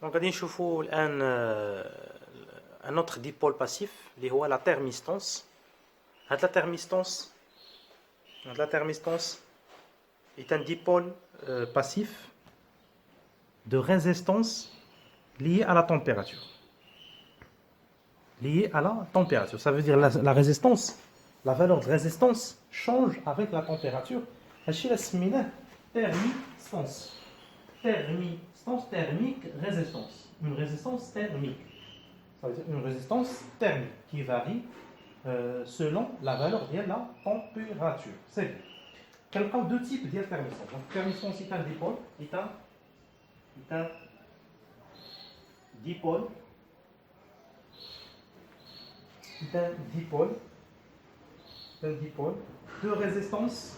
دونك غادي نشوفوا الان ان اوتر ديبول باسيف اللي هو لا تيرميستونس. هاد لا تيرميستونس est un dipôle passif de résistance lié à la température. Lié à la température. Ça veut dire la résistance, la valeur de résistance change avec la température. هادشي اللي سميناه thermistance. Thermistance thermique résistance. Une résistance thermique. Ça veut dire une résistance thermique qui varie selon la valeur de la température. C'est bien. كنلقاو deux types ديال thermistance. Donc thermistance est un dipôle, est un dipôle de résistance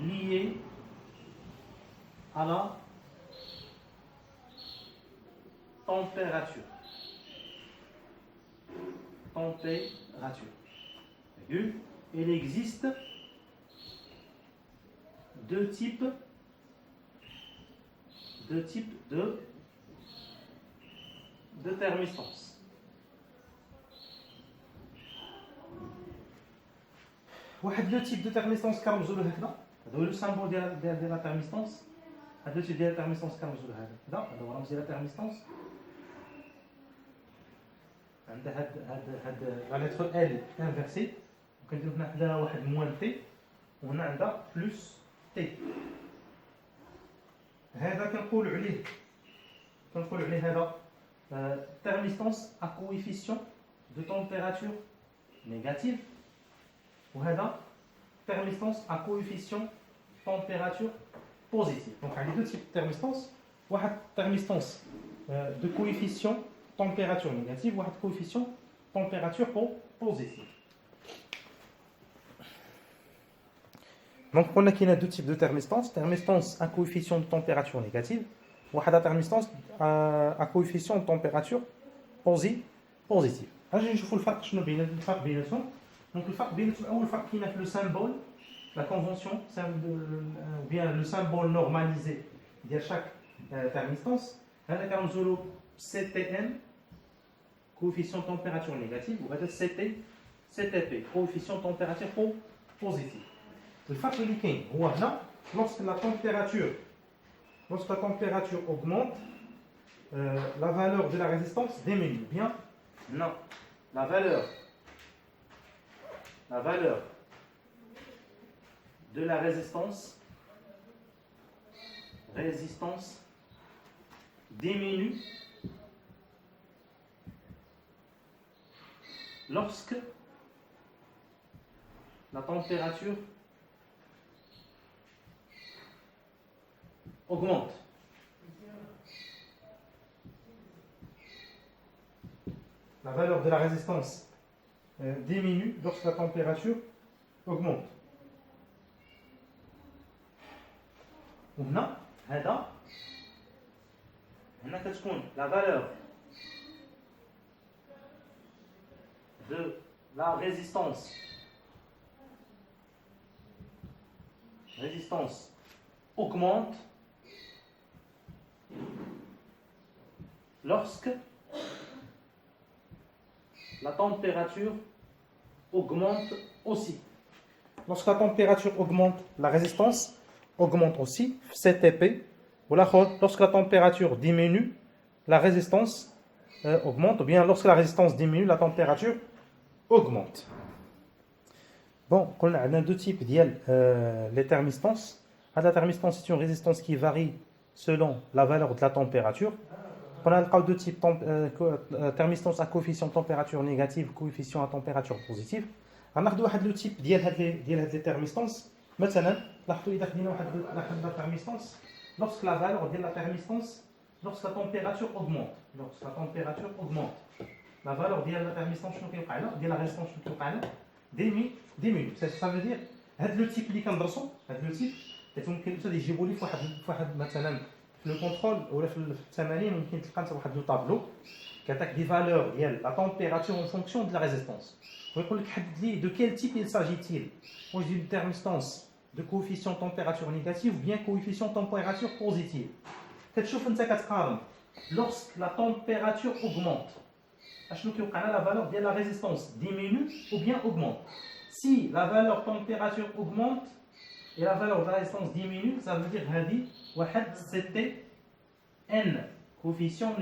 liée à la température. Il existe deux types de thermistance. واحد لو تيب دو تيرميستونس كنرمزوا له هكذا، هذا هو لو سامبول ديال لا تيرميستونس. هذا لو تيب ديال تيرميستونس كنرمزوا له هكذا، هذا هو رمز ديال لا تيرميستونس. عندها هاد لا لتر ال انفيرسي، وكنديرو هنا عندها واحد موان تي، وهنا عندها بلس تي. هذا كنقولوا عليه هذا تيرميستونس ا كويفيسيون دو تمبيراتور نيجاتيف، وهذا thermistance à coefficient température positive. Donc il y a deux types de thermistance. واحد thermistance de coefficient température négative, واحد coefficient température positive. Donc on a qu'il y a deux types de thermistance à coefficient de température négative, واحد thermistance à coefficient de température positive. اجي نشوفوا الفرق شنو بين الفرق بيناتهم. Donc le farc qui est le symbole, la convention, ou bien le symbole normalisé de chaque thermistance. On a CTN, coefficient température négative, ou CTP, coefficient température positive. Le farc qui lorsque la température augmente, la valeur de la résistance diminue. Bien? Non. La valeur de la résistance diminue lorsque la température augmente. La valeur de la résistance diminue lorsque la température augmente. وهنا كتكون la valeur de la résistance augmente lorsque la température augmente aussi. Lorsque la température augmente, la résistance augmente aussi, CTP. Lorsque la température diminue, la résistance augmente, ou bien lorsque la résistance diminue, la température augmente. Bon, on a deux types de thermistances. La thermistance est une résistance qui varie selon la valeur de la température. On a deux types thermistance à coefficient température négative, coefficient à température positive. On a deux types de thermistance. Maintenant, la thermistance, lorsque la valeur de la thermistance, lorsque la température augmente, la valeur de la thermistance de la résistance diminue. Ça veut dire le type اللي كندرسو le type ممكن يجيبوا لي فواحد مثلا في لو كونترول ولا في التمارين ممكن تلقى انت واحد لو طابلو كتاك دي فالور ديال لا تمبيراتور اون فونكسيون دو لا ريزيستانس ويقول لك حدد لي دو كيل تيب il s'agit-il. واش دي تيرميستانس de coefficient température négative ou bien coefficient température positive. كتشوف انت كتقارن lorsque la température augmente اشنو كيوقع لنا la valeur de la résistance diminue ou bien augmente. Si la valeur température augmente et la valeur de la résistance diminue, ça veut dire هذه واحد c'était n coefficient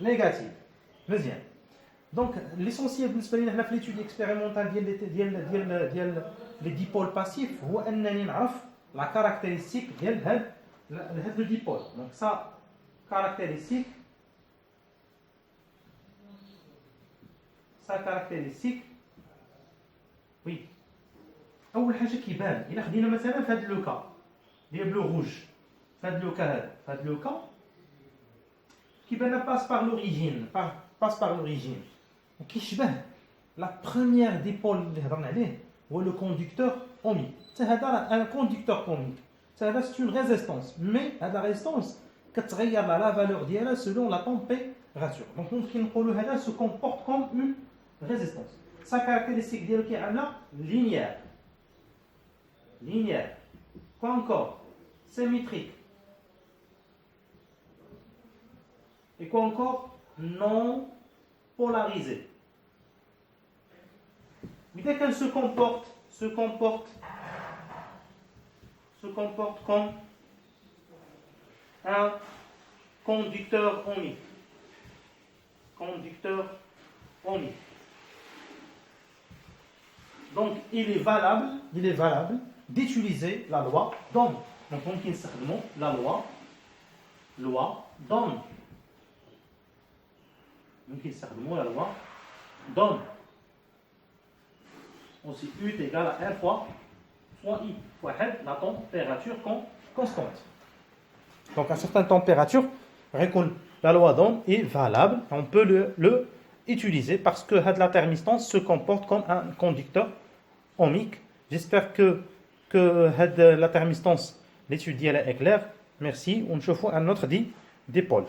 négatif. مزيان. Donc l'essentiel بالنسبه لنا هنا في l'étude expérimentale ديال les dipôles passifs هو انني نعرف la caractéristique ديال هذا le dipôle. Donc ça caractéristique oui. اول حاجه كيبان الا خدينا مثلا في هذا لوكا ديال بلو روج في هذا لوكا كيبان باس بار لوريجين كيشبه لا بروميير ديبول اللي هضرنا عليه هو لو كوندكتور اوميك. حتى هذا راه ان كوندكتور اوميك، حتى هذا سي اون ريزيستانس، مي هذا ريزيستانس كتغير لا فالور ديالها سولون لا تمبيراتور. دونك ممكن نقولوا هذا سو كومبورت كوم اون ريزيستانس. سا كارactéristique ديالو كيعامله linéaire. Quoi encore? Symétrique. Et quoi encore? Non polarisé. Mais dès qu'elle se comporte comme un conducteur ohmique. Donc il est valable d'utiliser la loi d'Ohm. Donc ممكن نستخدموا la loi d'Ohm. ممكن نستخدموا la loi d'Ohm. Aussi U est égal à 1 fois I. La température constante. Donc à certaines températures, la loi d'Ohm est valable. On peut le utiliser parce que la thermistance se comporte comme un conducteur ohmique. J'espère que la thermistance, l'étude est claire. Merci. On se voit un autre dipôle.